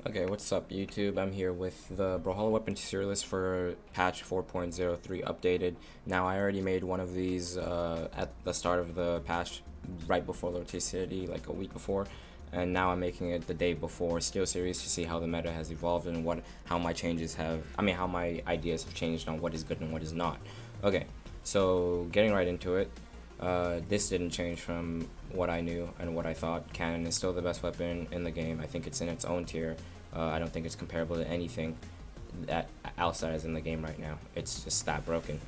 Okay, what's up YouTube? I'm here with the Brawlhalla weapon tier list for patch 4.03 updated. Now I already made one of these at the start of the patch, right before Versatility, like a week before, and now I'm making it the day before Steel Series to see how the meta has evolved and how my changes have, how my ideas have changed on what is good and what is not. Okay, so getting right into it. This didn't change from what I knew and what I thought. Cannon is still the best weapon in the game. I think it's in its own tier. I don't think it's comparable to anything that outside is in the game right now. It's just that broken.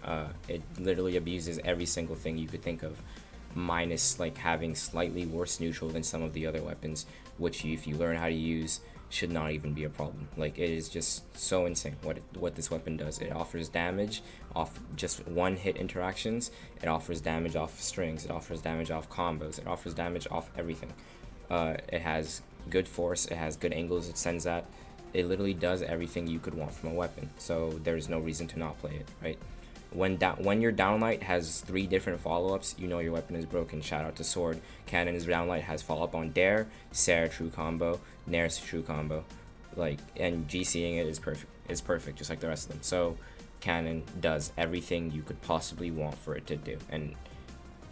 It literally abuses every single thing you could think of, minus like having slightly worse neutral than some of the other weapons, which if you learn how to use, should not even be a problem. Like, it is just so insane what this weapon does. It offers damage off just one hit interactions. It offers damage off strings. It offers damage off combos. It offers damage off everything. It has good force. It has good angles it sends at. It literally does everything you could want from a weapon. So there's no reason to not play it, right? When your downlight has 3 different follow-ups, you know your weapon is broken. Shout out to Sword. Cannon's downlight has follow-up on Dare, Sarah true combo, Nair's true combo, and GCing it is perfect. It's perfect, just like the rest of them. So Cannon does everything you could possibly want for it to do, and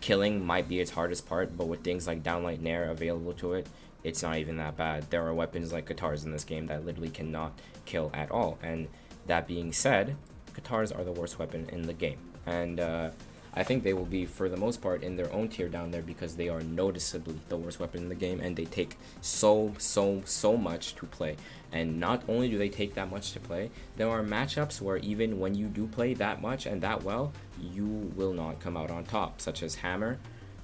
killing might be its hardest part, but with things like downlight Nair available to it, it's not even that bad. There are weapons like guitars in this game that literally cannot kill at all, and that being said, guitars are the worst weapon in the game, and I think they will be, for the most part, in their own tier down there because they are noticeably the worst weapon in the game, and they take so much to play. And not only do they take that much to play, there are matchups where even when you do play that much and that well, you will not come out on top, such as Hammer,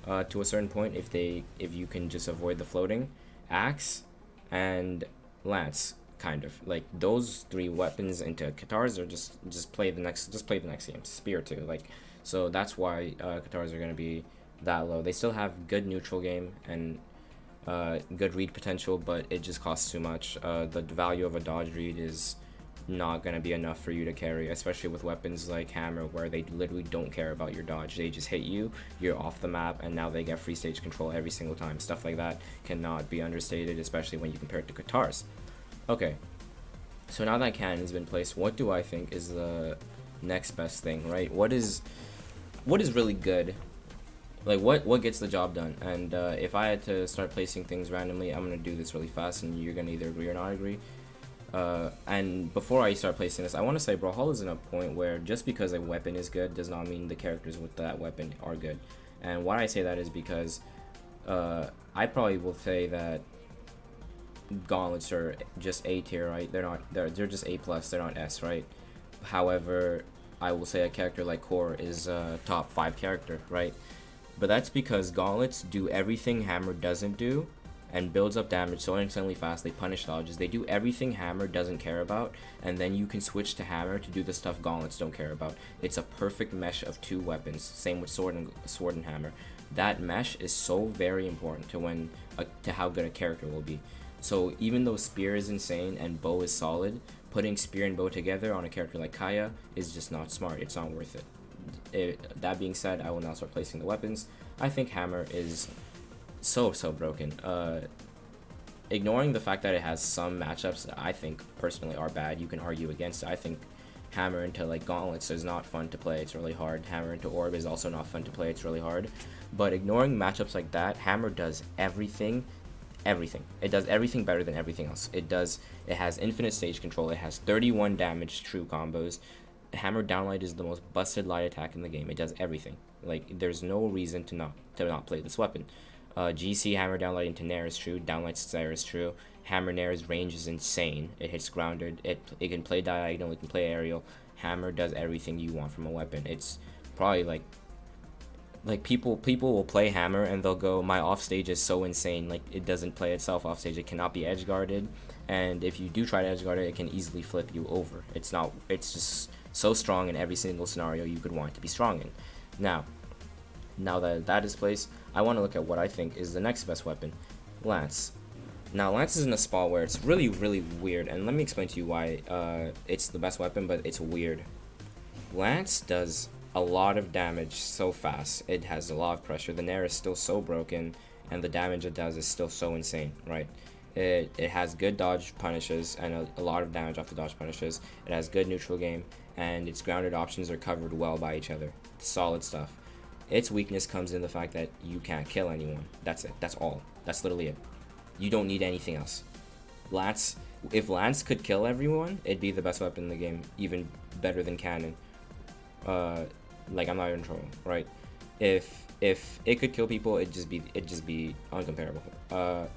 to a certain point, if you can just avoid the floating, Axe, and Lance. Kind of like those 3 weapons into guitars are just play the next game. Spear too, so that's why guitars are going to be that low. They still have good neutral game and good read potential, but it just costs too much. The value of a dodge read is not going to be enough for you to carry, especially with weapons like Hammer, where they literally don't care about your dodge. They just hit you, you're off the map, and now they get free stage control every single time. Stuff like that cannot be understated, especially when you compare it to guitars. Okay, so now that Cannon's been placed, what do I think is the next best thing, right? What is really good? Like, what gets the job done? And if I had to start placing things randomly, I'm gonna do this really fast, and you're gonna either agree or not agree. And before I start placing this, I want to say Brawlhalla is in a point where just because a weapon is good does not mean the characters with that weapon are good. And why I say that is because I probably will say that gauntlets are just A tier, right? They're just A plus. They're not S, right? However, I will say a character like Core is a top 5 character, right? But that's because gauntlets do everything Hammer doesn't do, and builds up damage so insanely fast. They punish dodges. They do everything Hammer doesn't care about, and then you can switch to Hammer to do the stuff gauntlets don't care about. It's a perfect mesh of 2 weapons. Same with sword and Hammer. That mesh is so very important to how good a character will be. So even though Spear is insane and Bow is solid, putting Spear and Bow together on a character like Kaya is just not smart. It's not worth it. That being said, I will now start placing the weapons. I think Hammer is so broken. Ignoring the fact that it has some matchups that I think personally are bad, you can argue against it. I think Hammer into like gauntlets is not fun to play. It's really hard. Hammer into Orb is also not fun to play. It's really hard. But ignoring matchups like that, Hammer does everything. It does everything better than everything else. It has infinite stage control. It has 31 damage true combos. Hammer downlight is the most busted light attack in the game. It does everything. Like, there's no reason to not play this weapon. GC Hammer downlight into Nair is true. Downlight Sarah is true. Hammer Nair's range is insane. It hits grounded. It can play diagonal. It can play aerial. Hammer does everything you want from a weapon. It's probably like people will play Hammer and they'll go, my offstage is so insane, like it doesn't play itself offstage, it cannot be edge guarded, and if you do try to edge guard it, it can easily flip you over. It's just so strong in every single scenario you could want it to be strong in. Now that is placed, I want to look at what I think is the next best weapon, Lance. Now Lance is in a spot where it's really weird, and let me explain to you why it's the best weapon, but it's weird. Lance does a lot of damage so fast. It has a lot of pressure. The Nair is still so broken, and the damage it does is still so insane, right? It has good dodge punishes and a lot of damage off the dodge punishes. It has good neutral game, and its grounded options are covered well by each other. Solid stuff. Its weakness comes in the fact that you can't kill anyone. That's it. That's all. That's literally it. You don't need anything else. Lance, if Lance could kill everyone, it'd be the best weapon in the game, even better than Cannon. Like, I'm not even trolling, right? If it could kill people, it'd just be uncomparable.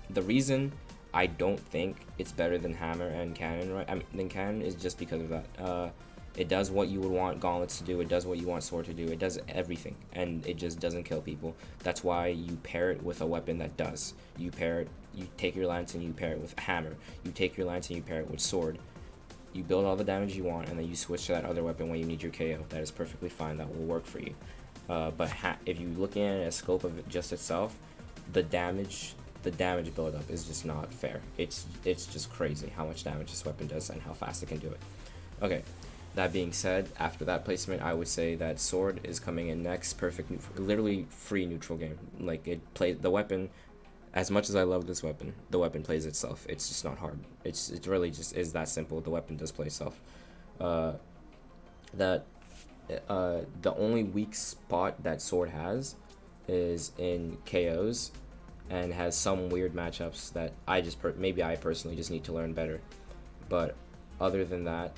The reason I don't think it's better than Hammer and Cannon, right? Than Cannon is just because of that. It does what you would want Gauntlets to do. It does what you want Sword to do. It does everything, and it just doesn't kill people. That's why you pair it with a weapon that does. You take your Lance and you pair it with a Hammer. You take your Lance and you pair it with Sword. You build all the damage you want, and then you switch to that other weapon when you need your KO. That is perfectly fine. That will work for you. But if you're looking at it as scope of it just itself, the damage buildup is just not fair. It's just crazy how much damage this weapon does and how fast it can do it. Okay. That being said, after that placement, I would say that Sword is coming in next. Perfect, literally free neutral game. Like, it plays the weapon. As much as I love this weapon, the weapon plays itself. It's just not hard. It really just is that simple. The weapon does play itself. The only weak spot that Sword has is in KOs, and has some weird matchups that maybe I personally just need to learn better. But other than that,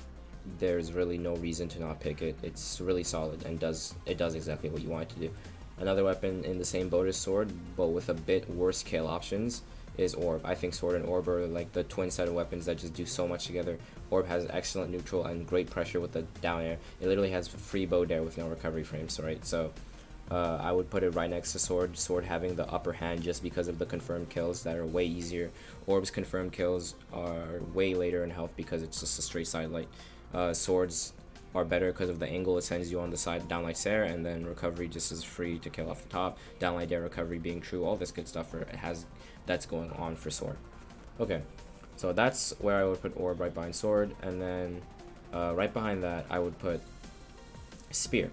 there's really no reason to not pick it. It's really solid and does exactly what you want it to do. Another weapon in the same boat as Sword, but with a bit worse kill options, is Orb. I think Sword and Orb are like the twin set of weapons that just do so much together. Orb has excellent neutral and great pressure with the down air. It literally has free bow dare with no recovery frames, right? So I would put it right next to Sword. Sword having the upper hand just because of the confirmed kills that are way easier. Orb's confirmed kills are way later in health because it's just a straight side light. Swords are better because of the angle it sends you on the side, downlight Sarah, and then recovery just is free to kill off the top. Downlight dare recovery being true, all this good stuff that's going on for Sword. Okay, so that's where I would put Orb, right behind Sword, and then right behind that I would put Spear.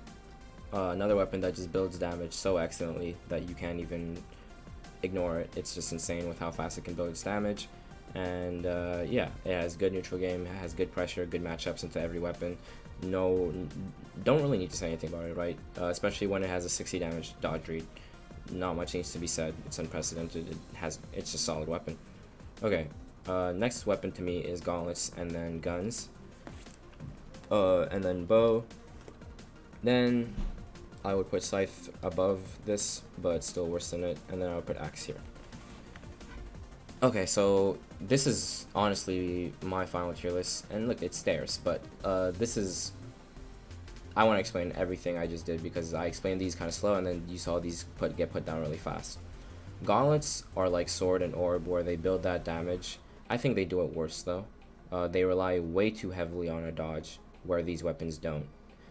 Another weapon that just builds damage so excellently that you can't even ignore it. It's just insane with how fast it can build its damage. And yeah, it has good neutral game, it has good pressure, good matchups into every weapon. Don't really need to say anything about it, right? Especially when it has a 60 damage dodge read. Not much needs to be said. It's unprecedented. It's a solid weapon. Okay, next weapon to me is Gauntlets, and then Guns, and then Bow. Then I would put Scythe above this, but still worse than it, and then I would put Axe here. Okay, so this is honestly my final tier list, and look, it's theirs, but I want to explain everything I just did because I explained these kind of slow, and then you saw these get put down really fast. Gauntlets are like Sword and Orb, where they build that damage. I think they do it worse though. They rely way too heavily on a dodge, where these weapons don't.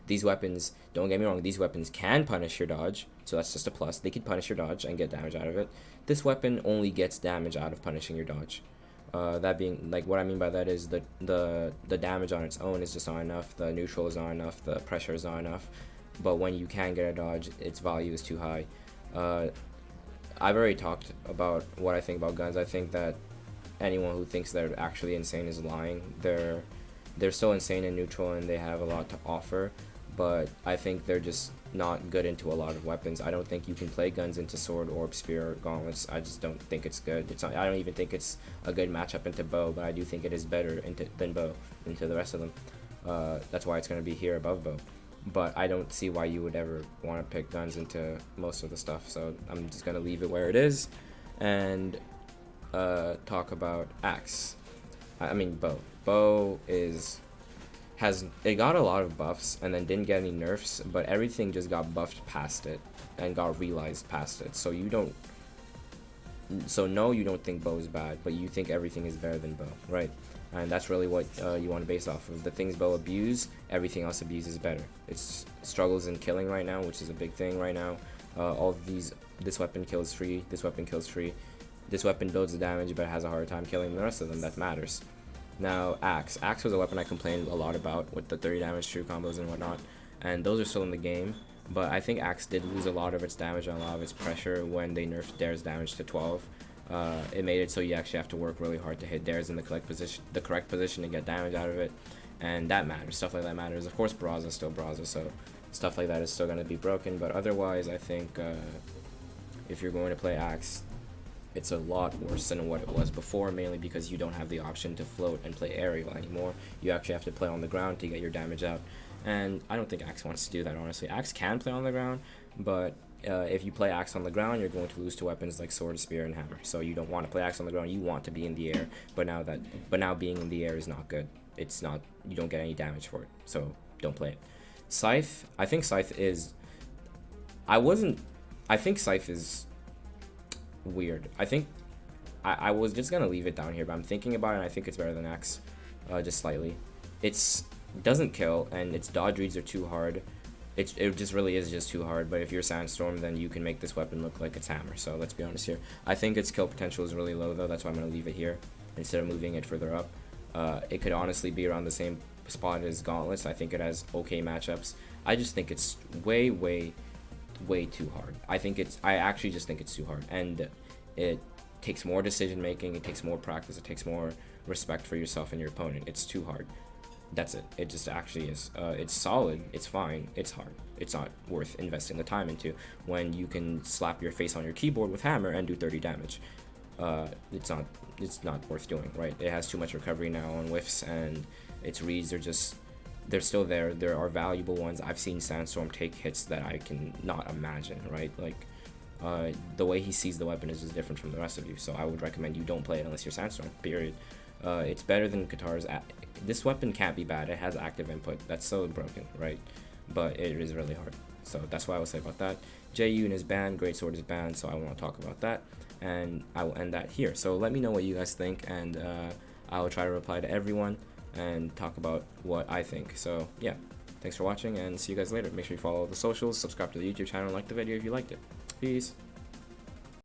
These weapons, don't get me wrong, these weapons can punish your dodge, so that's just a plus. They can punish your dodge and get damage out of it. This weapon only gets damage out of punishing your dodge. That being, like, what I mean by that is the damage on its own is just not enough, the neutral is not enough, the pressure is not enough, but when you can get a dodge, its value is too high. I've already talked about what I think about Guns. I think that anyone who thinks they're actually insane is lying. They're so insane in neutral and they have a lot to offer, but I think they're just not good into a lot of weapons. I don't think you can play Guns into Sword, Orb, Spear, or Gauntlets. I just don't think it's good. I don't even think it's a good matchup into Bow, but I do think it is better than Bow into the rest of them. That's why it's going to be here above Bow. But I don't see why you would ever want to pick Guns into most of the stuff, so I'm just going to leave it where it is and talk about Axe. Bow. Bow got a lot of buffs and then didn't get any nerfs, but everything just got buffed past it and got realized past it. So no, you don't think Bow is bad, but you think everything is better than Bow, right? And that's really what you want to base off of. The things Bow abuse, everything else abuses better. It's struggles in killing right now, which is a big thing right now. This weapon kills free, this weapon kills free. This weapon builds the damage but has a hard time killing the rest of them. That matters. Now, Axe. Axe was a weapon I complained a lot about with the 30 damage true combos and whatnot, and those are still in the game, but I think Axe did lose a lot of its damage and a lot of its pressure when they nerfed Dare's damage to 12. It made it so you actually have to work really hard to hit dares in the correct position to get damage out of it, and that matters. Stuff like that matters. Of course, Brawlhalla is still Brawlhalla, so stuff like that is still going to be broken. But otherwise, I think if you're going to play Axe, it's a lot worse than what it was before, mainly because you don't have the option to float and play aerial anymore. You actually have to play on the ground to get your damage out, and I don't think Axe wants to do that, honestly. Axe can play on the ground, but if you play Axe on the ground, you're going to lose to weapons like Sword, Spear, and Hammer. So you don't want to play Axe on the ground. You want to be in the air, but now being in the air is not good. It's not. You don't get any damage for it, so don't play it. Scythe. I think Scythe is. I think Scythe is weird. I think I was just gonna leave it down here, but I'm thinking about it, and I think it's better than Axe, just slightly. It doesn't kill, and its dodge reads are too hard. It just really is just too hard. But if you're Sandstorm, then you can make this weapon look like it's Hammer. So let's be honest here. I think its kill potential is really low, though. That's why I'm gonna leave it here instead of moving it further up. It could honestly be around the same spot as Gauntlets. I think it has okay matchups. I just think it's way too hard. I actually just think it's too hard, and it takes more decision making, it takes more practice, it takes more respect for yourself and your opponent. It's too hard. That's it. It just actually is. It's solid, it's fine, it's hard. It's not worth investing the time into when you can slap your face on your keyboard with Hammer and do 30 damage. It's not worth doing, right? It has too much recovery now on whiffs, and its reads are just, they're still there. There are valuable ones. I've seen Sandstorm take hits that I can not imagine, right? Like, the way he sees the weapon is just different from the rest of you, so I would recommend you don't play it unless you're Sandstorm, period. It's better than Katar's. This weapon can't be bad. It has active input. That's so broken, right? But it is really hard. So that's what I will say about that. J-Yoon is banned. Great Sword is banned, so I won't talk about that. And I will end that here. So let me know what you guys think, and I will try to reply to everyone and talk about what I think. So yeah, thanks for watching, and see you guys later. Make sure you follow the socials, subscribe to the YouTube channel, and like the video if you liked it. Peace.